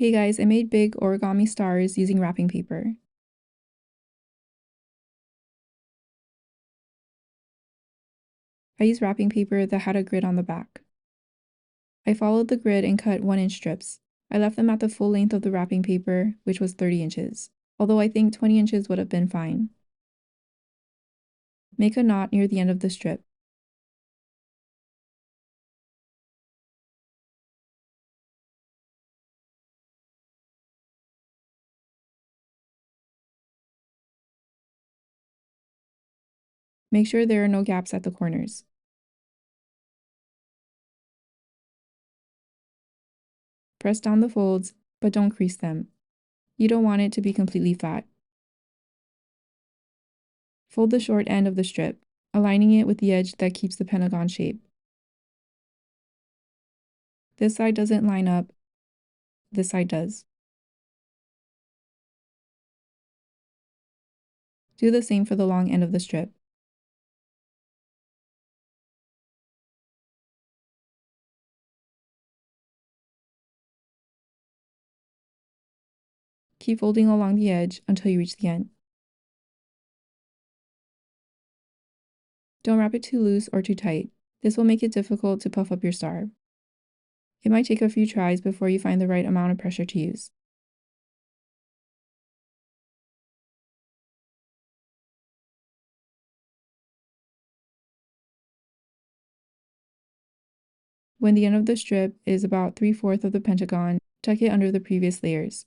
Hey guys, I made big origami stars using wrapping paper. I used wrapping paper that had a grid on the back. I followed the grid and cut 1-inch strips. I left them at the full length of the wrapping paper, which was 30 inches, although I think 20 inches would have been fine. Make a knot near the end of the strip. Make sure there are no gaps at the corners. Press down the folds, but don't crease them. You don't want it to be completely flat. Fold the short end of the strip, aligning it with the edge that keeps the pentagon shape. This side doesn't line up, this side does. Do the same for the long end of the strip. Keep folding along the edge until you reach the end. Don't wrap it too loose or too tight. This will make it difficult to puff up your star. It might take a few tries before you find the right amount of pressure to use. When the end of the strip is about 3/4 of the pentagon, tuck it under the previous layers.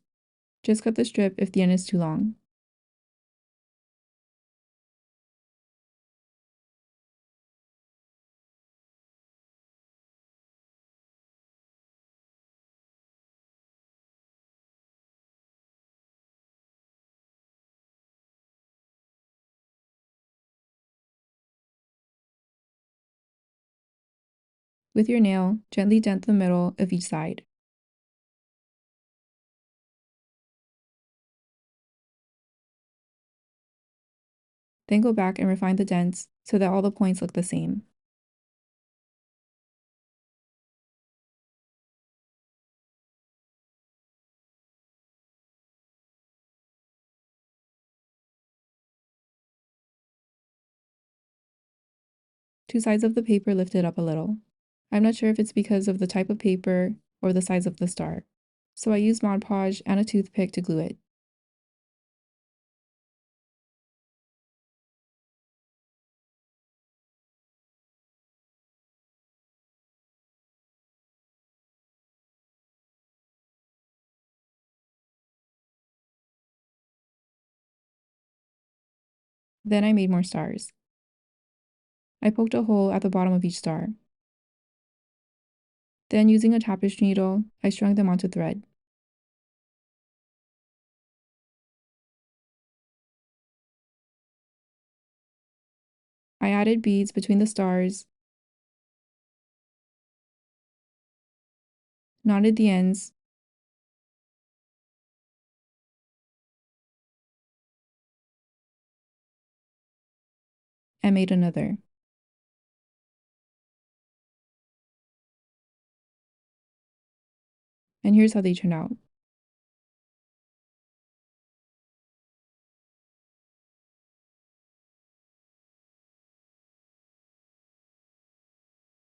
Just cut the strip if the end is too long. With your nail, gently dent the middle of each side. Then go back and refine the dents so that all the points look the same. Two sides of the paper lifted up a little. I'm not sure if it's because of the type of paper or the size of the star, so I used Mod Podge and a toothpick to glue it. Then I made more stars. I poked a hole at the bottom of each star. Then, using a tapestry needle, I strung them onto thread. I added beads between the stars, knotted the ends, and made another. And here's how they turned out.